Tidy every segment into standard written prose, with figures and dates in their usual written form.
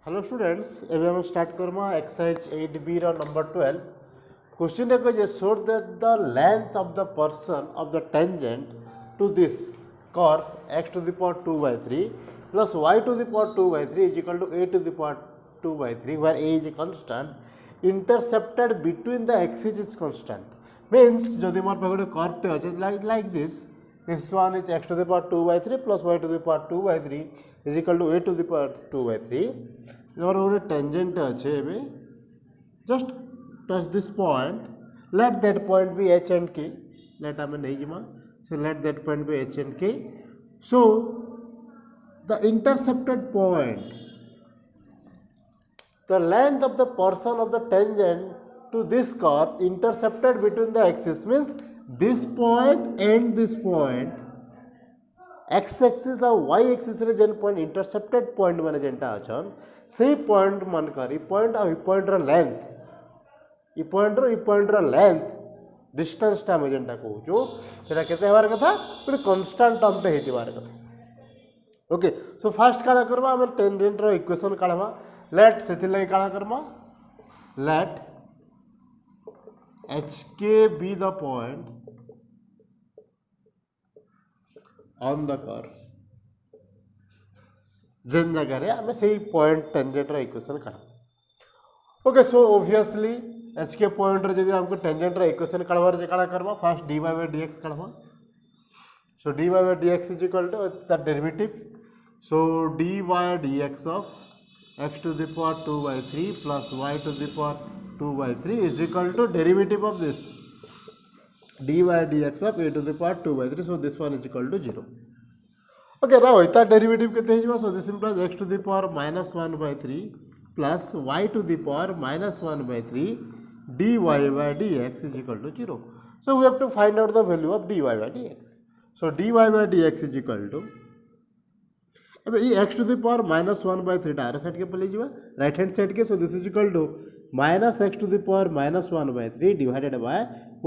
Hello students एवं हम start करमा एक्सरसाइज 8b रो नंबर 12 क्वेश्चन है जे show that the length of the portion of the tangent to this curve x to the power 2/3 plus y to the power 2/3 is equal to a to the power 2/3 where a is a constant intercepted between the axes is constant means जदि मोर पे गोटे curve टे अछि like this one is x to the power 2/3 plus y to the power 2/3 is equal to a to the power 2/3 मोर गोटे tangent अछि एबे just touch this point let that point be h and k let आमे नै जिमा so let that point be h and k so the intercepted point the length of the portion of the tangent to this curve intercepted between the axis means this point and this point x axis और y axis रे जेन point intercepted point माने जेनटा अछन से point मन करी point और point रो length ई point रो length distance टा में जेनटा कहू जो सेटा केते हेबार कथा गोटे constant term पे हेतिबार कथा ओके सो फर्स्ट काला करबा हम टेंजेंट रो इक्वेशन काढबा लेट सेति लई काला करबा let hk be the point on the curve जेन जगह रे हमें सही पॉइंट टेंजेंट रो इक्वेशन काढ okay so obviously hk point रे जदी हमको टेंजेंट रो इक्वेशन काढबार जे काला करबा first dy by dx काढबा so dy by dx is equal to the derivative so dy dx of x to the power 2/3 plus y to the power 2/3 is equal to derivative of this dy dx of a to the power 2/3 so this one is equal to 0 okay now ita derivative kete hijiba so this implies x to the power minus 1/3 plus y to the power minus 1/3 dy by dx is equal to 0 so we have to find out the value of dy by dx so dy by dx is equal to अब ये x to the power minus 1/3 direct side के पले जीवा right hand side के so this is equal to minus x to the power minus 1/3 divided by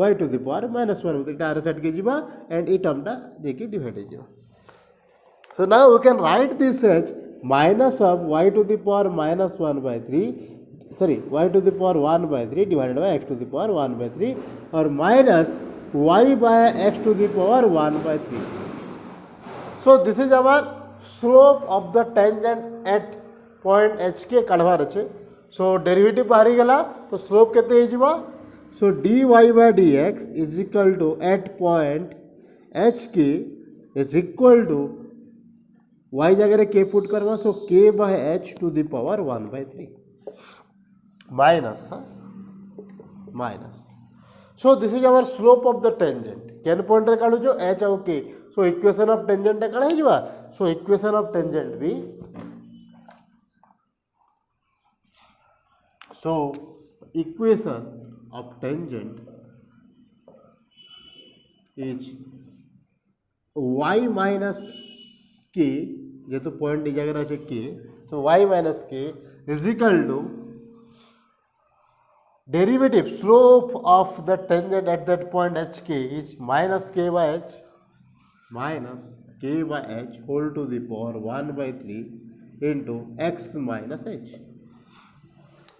y to the power minus 1/3 direct side के जीवा and E term टा जेके divide हो जीवा so now we can write this as minus of y to the power minus 1/3 sorry y to the power 1/3 divided by x to the power 1/3 or minus y by x to the power 1/3 so this is our slope of the tangent at point hk काढबार अछि so derivative बाहरी गला तो slope केते हे जिबा so dy by dx is equal to at point hk is equal to y जगह रे k put करबा so k by h to the power 1/3 minus so this is our slope of the tangent केन point रे काढु जो h और k so equation of tangent काढा हे जिबा so equation of tangent भी so equation of tangent is y minus k ये तो पॉइंट ई जगह আছে k so y minus k is equal to derivative slope of the tangent at that point hk is minus k by h whole to the power 1/3 into x minus h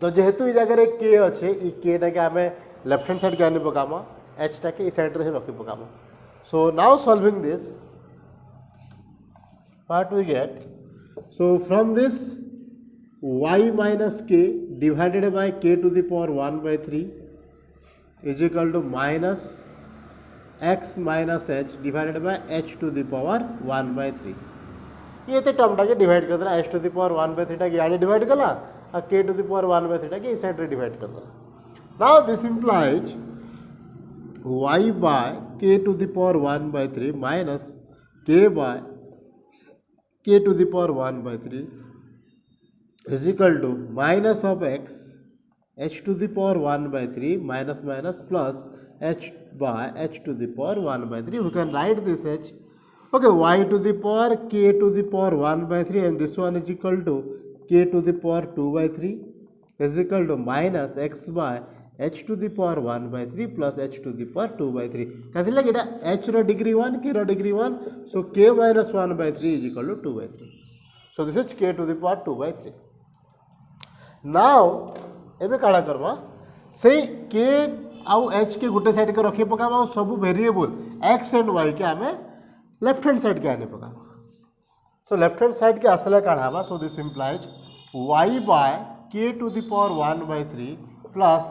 तो जेहेतु ई जगह रे k अच्छे ई k टा के हमें left hand side के आने पकामा h टा के ई साइड रे रखि पकामा so now solving this what we get so from this y minus k divided by k to the power 1/3 is equal to minus x minus h divided by h to the power 1/3 ये तो term टा के divide कर देला h to the power 1/3 टा के यानी divide करला और k to the power 1/3 टा के इस साइड रे डिवाइड कर देला now this implies y by k to the power 1/3 minus k by k to the power 1/3 is equal to minus of x h to the power 1/3 minus plus h by h to the power 1/3 we can write this h okay y to the power k to the power 1/3 and this one is equal to k to the power 2/3 is equal to minus x by h to the power 1/3 plus h to the power 2/3 कथि लगे एटा h row degree 1 k row degree 1 so k minus 1/3 is equal to 2/3 so this is k to the power 2/3 now एबे काला करवा से के आउ H के गोटे साइड के रखी पकावा सब वेरिएबल एक्स एंड वाई के आमे लेफ्ट हैंड साइड के आने पकावा सो लेफ्ट हैंड साइड के आसले काला हवा so this implies y by k to the power 1/3 plus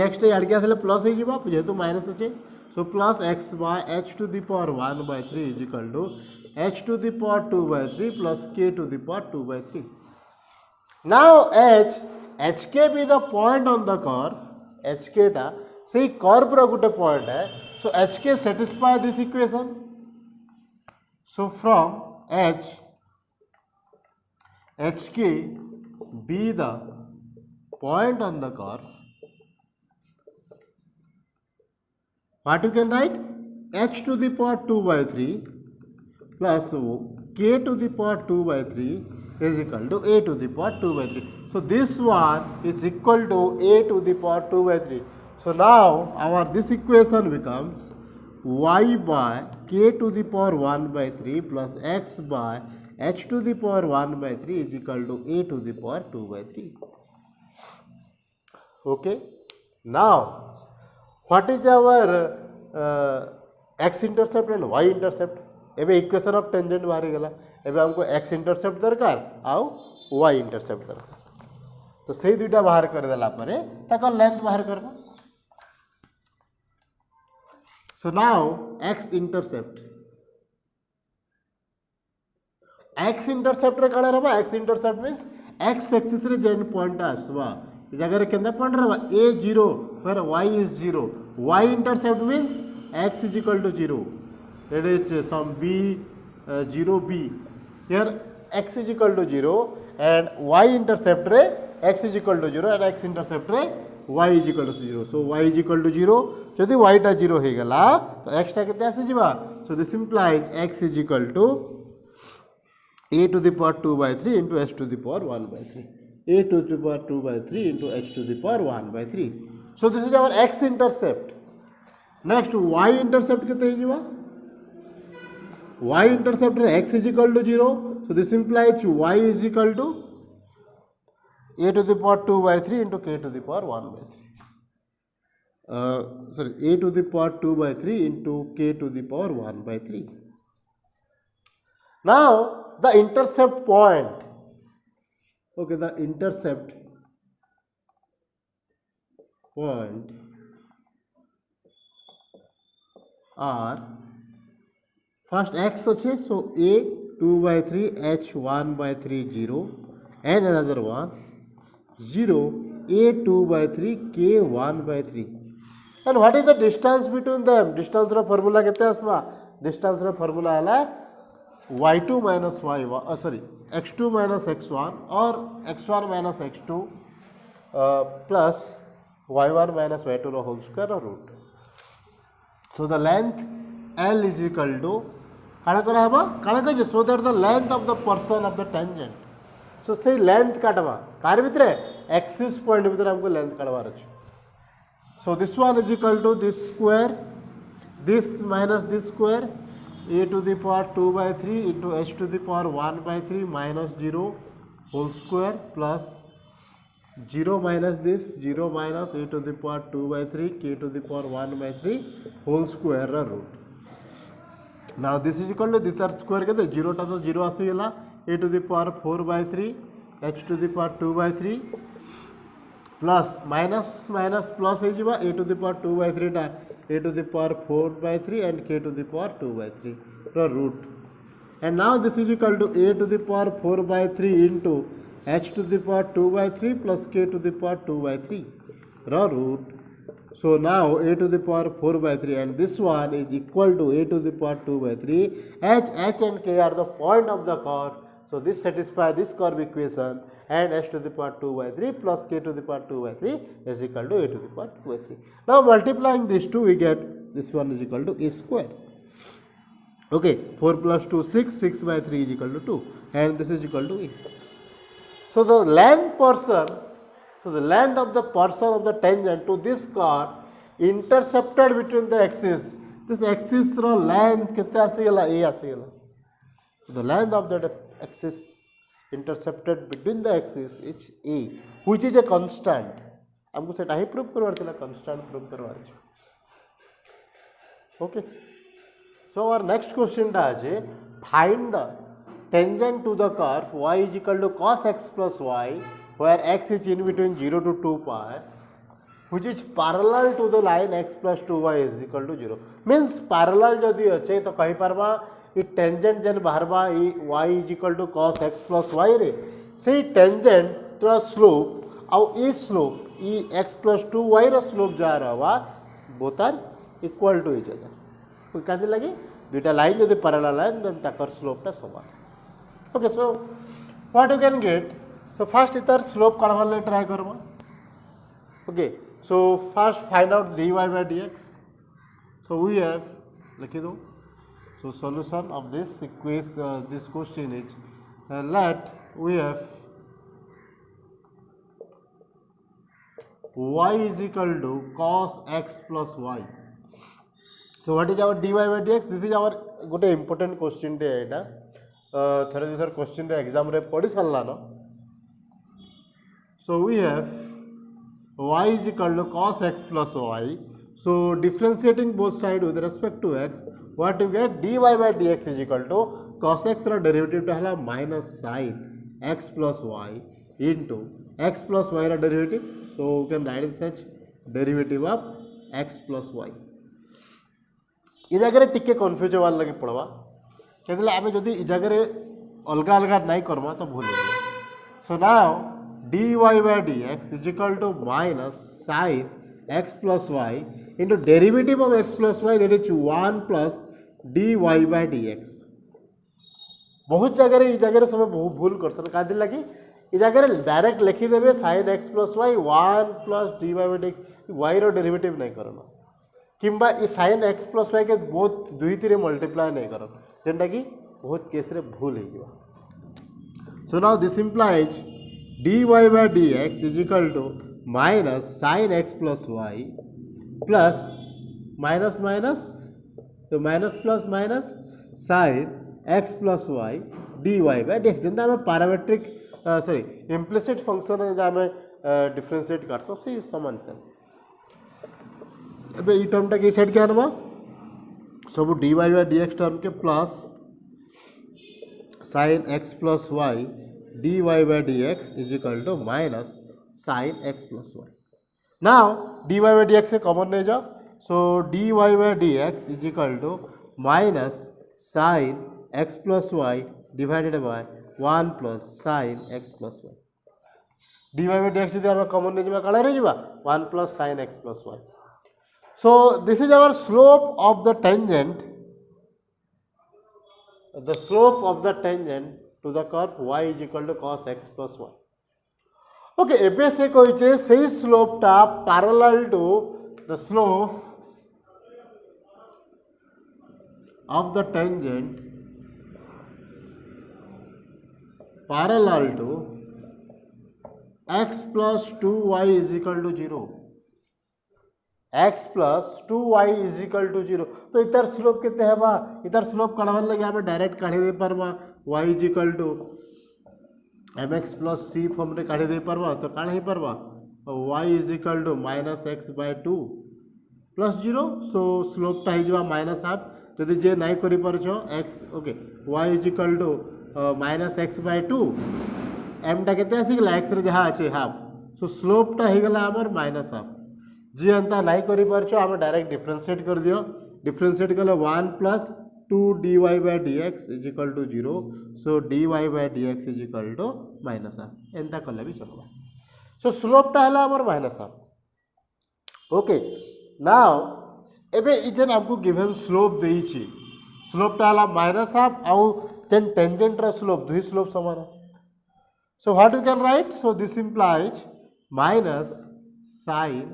x टे आड़ के आसले प्लस हो जिबा जेहेतु माइनस अच्छे so plus x by h to the power 1/3 is equal to h to the power 2/3 plus k to the power 2/3. Now hk be the point on the curve, hk टा से curve रा गुटे point है, so hk satisfy this equation. So from hk be the point on the curve, what you can write? h to the power 2/3 plus k to the power 2/3 is equal to a to the power 2/3. So this one is equal to a to the power 2/3. So now our this equation becomes y by k to the power 1/3 plus x by h to the power 1/3 is equal to a to the power 2/3. Okay. Now what is our x intercept and y intercept? एबे equation of tangent बाहरी गला एबे हमको x intercept दरकार आउ y intercept दरकार तो से दुईटा बाहर कर देला परे ताकर लेंथ बाहर करबा सो नाउ x इंटरसेप्ट रे काला रहबा x intercept means x axis रे जेन पॉइंट आसबा ई जगह रे केंदा पॉइंट रहबा a0 where y is 0 y intercept means x is equal to 0. It is some b 0b. Here x is equal to 0 and y intercept रे x is equal to 0 and x intercept रे y is equal to 0. So y is equal to 0. जदि y टा 0 हो गला तो x टा केते आसी जिबा. So this implies x is equal to a to the power 2/3 into h to the power 1/3. a to the power 2/3 into h to the power 1/3. So this is our x intercept. Next y intercept केते हो जिबा. y intercept x is equal to 0. So this implies y is equal to a to the power 2/3 into k to the power 1/3. A to the power 2/3 into k to the power 1/3. Now the intercept point. Okay, the intercept point are first x अच्छे so a 2/3 h 1/3 0 and another one 0 a 2/3 k 1/3 and what is the distance between them? Distance रा formula केते आसबा. Distance रा formula हला y2 minus y1 x2 minus x1 or x1 minus x2 plus y1 minus y2 रा whole square or root. So the length L is equal to काला करा हबा काला कहे so that the length of the portion of the tangent so से length काटबा कार भितर एक्सिस पॉइंट भितर हमको लेंथ काटबार अछि so this one is equal to this square this minus this square a to the power 2/3 into h to the power 1/3 minus 0 whole square plus 0 minus this 0 minus a to the power 2/3 k to the power 1/3 whole square root. Now this is equal to this are square के 0 टा तो 0 आसी गला a to the power 4/3 h to the power 2/3 plus minus minus plus हो जिबा a to the power 2/3 टा a to the power 4/3 and k to the power 2/3 row root. And now this is equal to a to the power 4/3 into h to the power 2/3 plus k to the power 2/3 row root. So now a to the power 4/3 and this one is equal to a to the power 2/3. H and k are the point of the curve. So this satisfies this curve equation and h to the power 2/3 plus k to the power 2/3 is equal to a to the power 2/3. Now multiplying these two we get this one is equal to a square. Okay, 4 plus 2 6, 6/3 is equal to 2 and this is equal to a. So the length portion. So the length of the portion of the tangent to this curve intercepted between the axis. This axis length कितना आसी गला a आसी गला. The length of that axis intercepted between the axis is a which is a constant हमको सेटा ही prove करवार थिला constant prove करवार अछि okay so our next question टा अछि find the tangent to the curve y is equal to cos x plus y where x is in between 0 to 2 pi which is parallel to the line x plus 2y is equal to 0 means parallel जदि अच्छे तो कही पारबा ई tangent जेन बाहरबा ई y is equal to cos x plus y रे से टेंजेंट तो स्लोप आउ ई स्लोप ई x plus 2y रो स्लोप जा रहा both are equal to each other क्या लगे दुईटा लाइन जब पैरेलल लाइन देन ताकर स्लोपटा समान okay so what you can get so first इतर स्लोप काढवार ले ट्राई करबा okay so first find out dy by dx so we have लिखि दो so solution of this equation this question is let we have y is equal to cos x plus y so what is our dy by dx this is our गोटे important question टे एटा थरे दूसर question रे exam रे पढ़ी सारला न so we have y is equal to cos x plus y so differentiating both side with respect to x what you get dy by dx is equal to cos x रा derivative टा हला minus sin x plus y into x plus y रा derivative so you can write it such derivative of x plus y ये जगह टिके confuse होवार लगे पड़वा कहते आम जदि इ जगह अलग अलग नहीं करमा तो भूल so now dy by dx is equal to minus sin x plus y into derivative of x plus y that is 1 plus dy by dx बहुत जगह सब बहुत भूल कर क्या लगे इस जगह direct लिखिदेवे sin x plus y 1 plus dy by dx y रो डेरिवेटिव नहीं करना किंबा ई sin x plus y के बहुत दुई तीन मल्टीप्लाई नहीं कर जेनटा कि बहुत केस रे भूल हो so now this implies dy by dx is equal to minus sin x plus y plus minus minus तो minus plus minus sin x plus y dy by dx जेनता हमें पैरामीट्रिक सॉरी इम्प्लिसिट फंक्शन हमें differentiate कर से समान से अब ई term टा के साइड क्या नवा सब dy by dx टर्म के plus sin x plus y dy by dx is equal to minus sin x plus y now dy by dx से कॉमन ले जाओ so dy by dx is equal to minus sin x plus y divided by 1 plus sin x plus y dy by dx यदि हम common ले जाबा काला रे जाबा 1 plus sin x plus y so this is our slope of the tangent to the curve y is equal to cos x plus y okay एबे से कहिचे सेही स्लोप टा parallel to the slope of the tangent parallel to x plus 2y is equal to 0 x plus 2y is equal to 0 तो इतर slope कितने है बा इतर स्लोप काढवार लगे हमें डायरेक्ट काढी दे परबा y is equal to mx plus c form रे काढी दे परबा तो काढ ही परबा y is equal to minus x by 2 plus 0 so slope टा हिजवा माइनस हाफ जदि जे नाही करि परछो x okay y is equal to minus x by 2 m टा केते आसी गेला x रे जहा अछि हाफ सो स्लोप टा हि गेला हमर माइनस हाफ जी अंता नहीं करि परछो हम डायरेक्ट डिफरेंशिएट कर दियो डिफरेंशिएट कले 1 plus 2 dy by dx is equal to 0 so dy by dx is equal to minus half एंता कले भी चलबा सो स्लोप टा हला हमर माइनस हाफ ओके नाउ एबे इजन हमको गिवन स्लोप देई छी स्लोप टा हला माइनस हाफ आउ देन टेंजेंट रा स्लोप दुई स्लोप समान so what you can write so this implies minus sin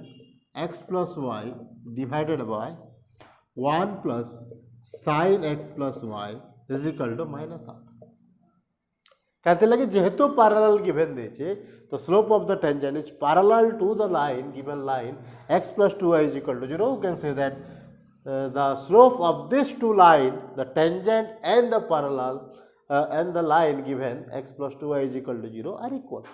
x plus y divided by 1 plus sin x plus y is equal to minus half कहते लगे जेहेतु parallel given देचे तो slope of the tangent is parallel to the line given line x plus 2y is equal to 0 you can say that the slope of this two line the tangent and the parallel and the line given x plus 2y is equal to 0 are equal.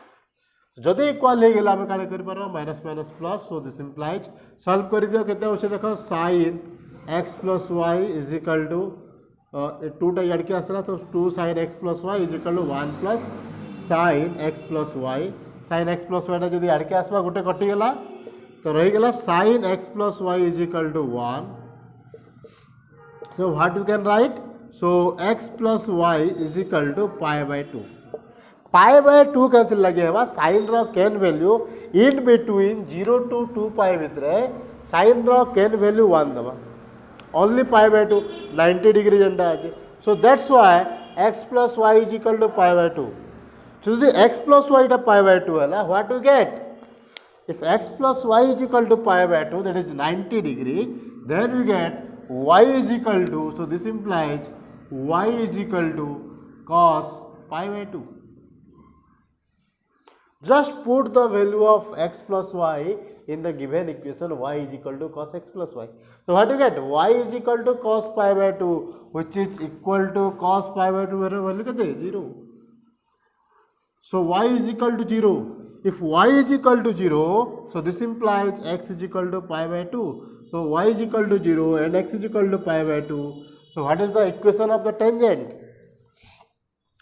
जदि equal हो गला आम क्या कर minus minus plus so this implies solve कर दियो केते होचे देखो sin x plus y is equal to 2टा याड के आसला तो 2 sin x plus y is equal to 1 plus sin x plus y sin x plus y टा जदि याड के आसबा गोटे कटि गला तो रही गला sin x plus y is equal to 1. So what you can write? So x plus y is equal to pi by 2. Pi by 2 कैसे लगे है sin रो कैन value in between 0 to 2 pi भितर sin रो कैन वैल्यू 1 दबा only pi by 2 90 degree जेंटा अछि. So that's why x plus y is equal to pi by 2. So the x plus y टा pi by 2 है what you get? If x plus y is equal to pi by 2 that is 90 degree then we get y is equal to, so this implies y is equal to cos pi by 2. Just put the value of x plus y in the given equation y is equal to cos x plus y. So what do you get? Y is equal to cos pi by 2 which is equal to cos pi by 2 value kete 0. So y is equal to 0. If y is equal to 0, so this implies x is equal to pi by 2. So y is equal to 0 and x is equal to pi by 2. So what is the equation of the tangent?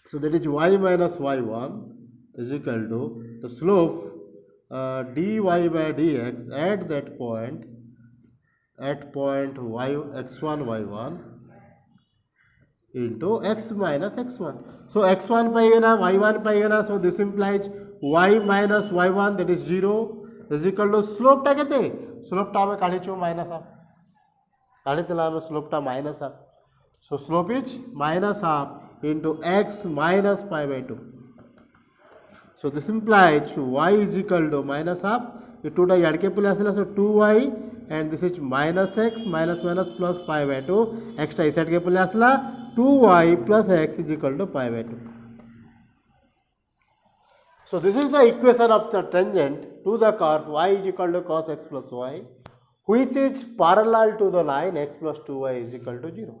So that is y minus y1 is equal to the slope dy by dx at that point y x1 y1 into x minus x1. So x1 पाइएगा y1 पाइएगा. So this implies y minus y1 that is 0 is equal to slope टा केते slope टा में काढी छु minus half काढी तला में slope टा minus half. So slope is minus half into x minus pi by 2. So this implies y is equal to minus half. ये 2 टा याड के पले आसला so 2y and this is minus x minus minus plus pi by 2 x टा इस side के पले आसला 2y plus x is equal to pi by 2. So this is the equation of the tangent to the curve y is equal to cos x plus y which is parallel to the line x plus 2y is equal to 0.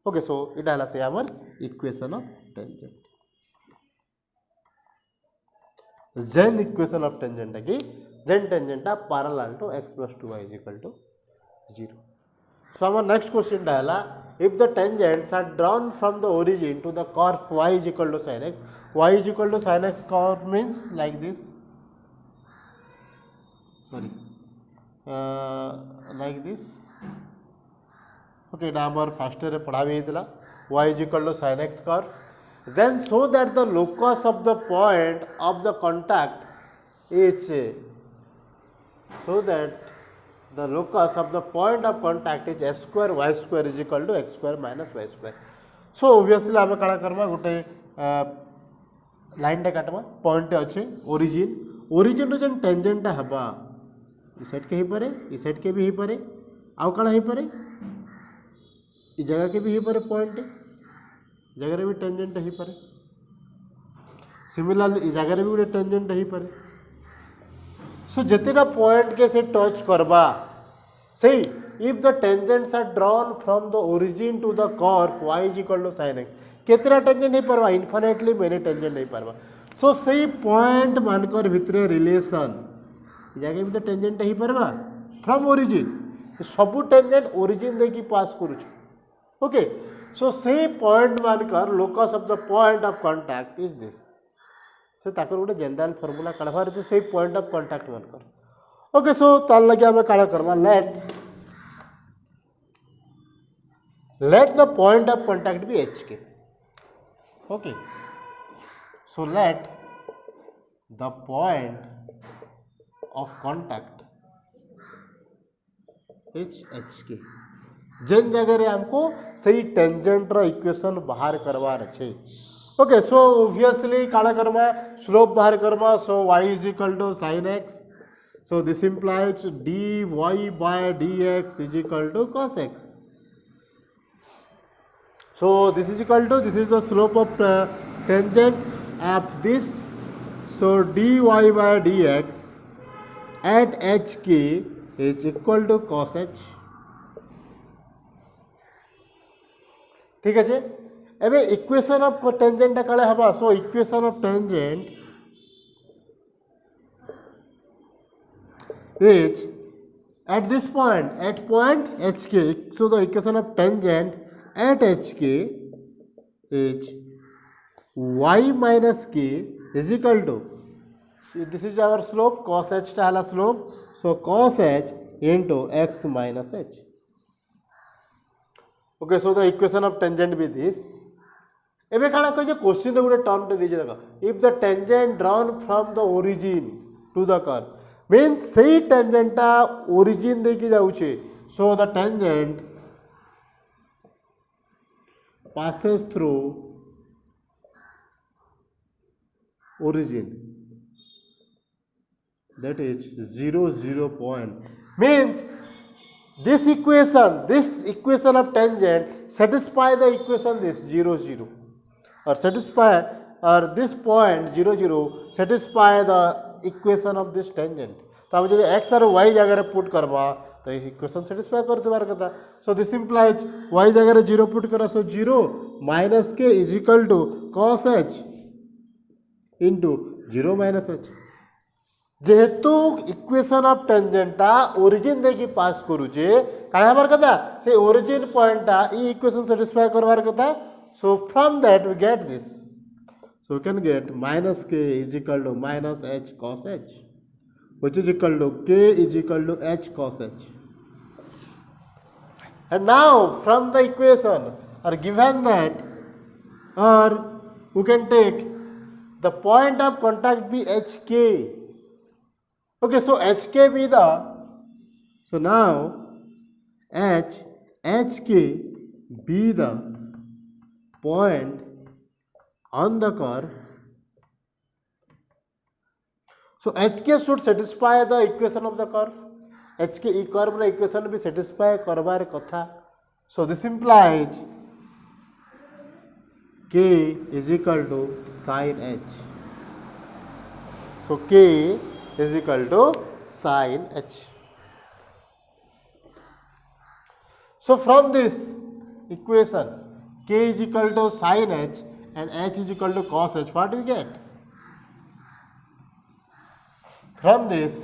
Okay, so it is say our equation of tangent. Then equation of tangent again, then tangent are parallel to x plus 2y is equal to 0. So our next question is, if the tangents are drawn from the origin to the curve y is equal to sin x, y is equal to sin x curve means like this, sorry, like this. Okay, number first year पढ़ा y is equal to sin x curve. Then so that the locus of the point of the contact is, so that the locus of the point of contact is s square y square is equal to x square minus y square. So obviously आम कण करमा गोटे line टा काटमा point अच्छे origin रो जन tangent हबा ई side के ही पारे ई side के भी ही पारे आउ कण ही पारे ई जगह के भी ही पारे पॉइंट जगह रे भी टेंजेंट ही पारे सिमिलरली ई जगह रे भी गोटे टेंजेंट ही पारे. सो जितेटा पॉइंट के से टच करबा सही if the tangents are drawn from the origin to the curve y is equal to sin x केतरा टेंजेंट नहीं परवा इनफिनिटली मेनी टेंजेंट नहीं परवा. सो सही पॉइंट मानकर भितरे रिलेशन जगह भी तो टेंजेंट ही परवा फ्रॉम ओरिजिन सब टेंजेंट ओरिजिन दे की पास करू. ओके, सो सही पॉइंट मानकर locus of the point of contact is this. से ताकर गोटे जनरल फॉर्मूला काढबार जे से पॉइंट ऑफ कांटेक्ट मानकर. ओके, सो तार लगे आम काढा करबा let the point of contact be h k. Okay, so let the point of contact is h k. जेन जगह रे हमको सही टेंजेंट रो इक्वेशन बाहर करवार अच्छे. ओके, सो ऑब्वियसली काला करमा स्लोप बाहर करमा. So y is equal to sin x. So this implies dy by dx is equal to cos x. So this is equal to, this is the slope of tangent of this. So dy by dx at hk is equal to cos h. ठीक है, एबे equation of tangent काले हबा so equation of tangent is at this point at point hk, so the equation of tangent at hk is y minus k is equal to, this is our slope, cos h ta hala slope, so cos h into x minus h. Okay, so the equation of tangent be this. एबे काला कह question गोटे term टे दीजिए देख, if the tangent drawn from the origin to the curve means सही टेंजेंटा origin देकी जाउछे, so the tangent passes through origin, that is 0 0 point, means this equation of tangent satisfy the equation this 0 0 or satisfy, or this point 0 0 satisfy the equation of this tangent. तो हम जब x और Y जगह put करवा तो equation satisfy कर देवार कथा. सो दिस इम्प्लाइज वाई जगह 0 पुट करा, so 0 minus k is equal to cos h into 0 minus h. जेहेतु इक्वेशन ऑफ टेंजेंटा ओरिजिन देखी पास करूचे काहे हमार कथा से ओरिजिन पॉइंटा ई इक्वेशन सेटिस्फाई करवार कथा. So from that we get this. So we can get minus k is equal to minus h cos h, which is equal to k is equal to h cos h. And now from the equation or given that, or we can take the point of contact be hk. Okay, so hk be the, so now hk be the point on the curve. So hk should satisfy the equation of the curve. hk e curve रा equation भी satisfy करवार कथा. So this implies k is equal to sin h. So k is equal to sin h. So from this equation k is equal to sin h and h is equal to cos h, what do we get? From this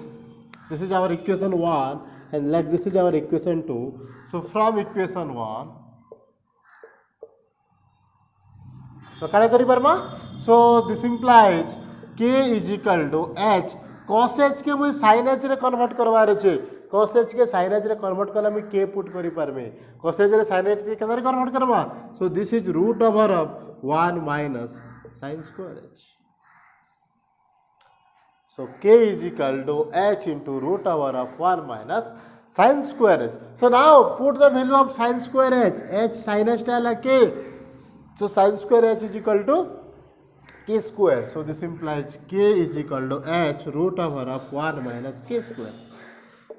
is our equation 1 and this is our equation 2. So from equation 1, so क्या करी परमा? So this implies k is equal to h cos h के मुझे sin h रे convert करवा रहे छे. cos h के sin h रे कन्वर्ट कला मैं k पुट करी परमे. cos h रे sin h के केदार कन्वर्ट करवा. So this is root over of 1 minus sin square h. So k is equal to h into root over of 1 minus sin square h. So now put the value of sin square h. h sin h tala k. So sin square h is equal to k square. So this implies k is equal to h root over of 1 minus k square.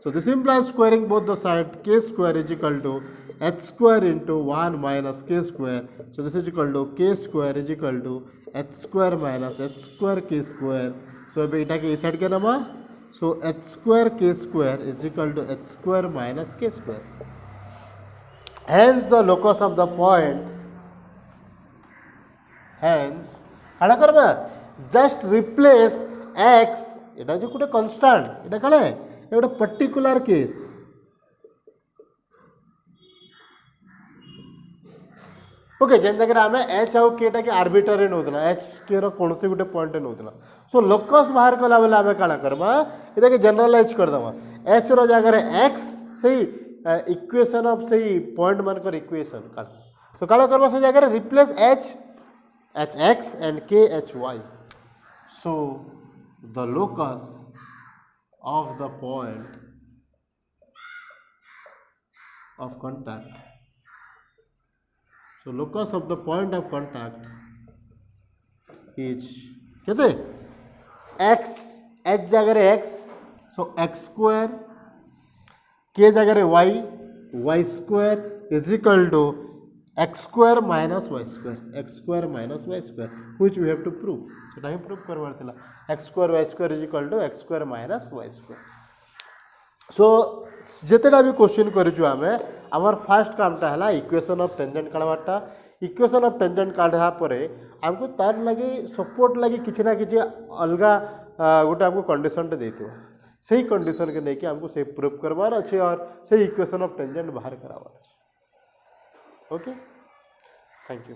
So this implies squaring both the sides, k square is equal to h square into 1 minus k square. So this is equal to k square is equal to h square minus h square k square. So beta के इस side क्या नामा? So h square k square is equal to h square minus k square. Hence the locus of the point. Hence क्या करबा? Just replace x. इटा जो कुटे constant. इटा क्या है? ये उटा particular case. ओके जेन जगह आम एच आउ केटा के आर्बिट्रारी नौतना एच के कौन से गोटे पॉइंट नौतना. सो लोकस बाहर कला बेले आम काण करवा ये के जनरलाइज करदे. एच रो जगह एक्स से इक्वेशन ऑफ से पॉइंट मानकर इक्वेशन का. सो काण करवा से जगह replace h h x and k h y. So the locus of the point of contact. So locus of the point of contact is कहते x h जगह x, so x square k जगह y square is equal to x square minus y square, which we have to prove. So time prove करवार थिला x square y square is equal to x square minus y square. So जेतेटा भी question करिछु आमे आमर first कामटा है equation of tangent काढ़वाटा equation of tangent काढ़ा पर आमको तार लगे सपोर्ट लगे किसी ना कि अलग गोटे आमको कंडीशन दे से कंडीशन के लेकिन आमको से प्रूफ करवार अच्छे और से इक्वेशन ऑफ टेंजेंट बाहर करावार ओके थैंक यू।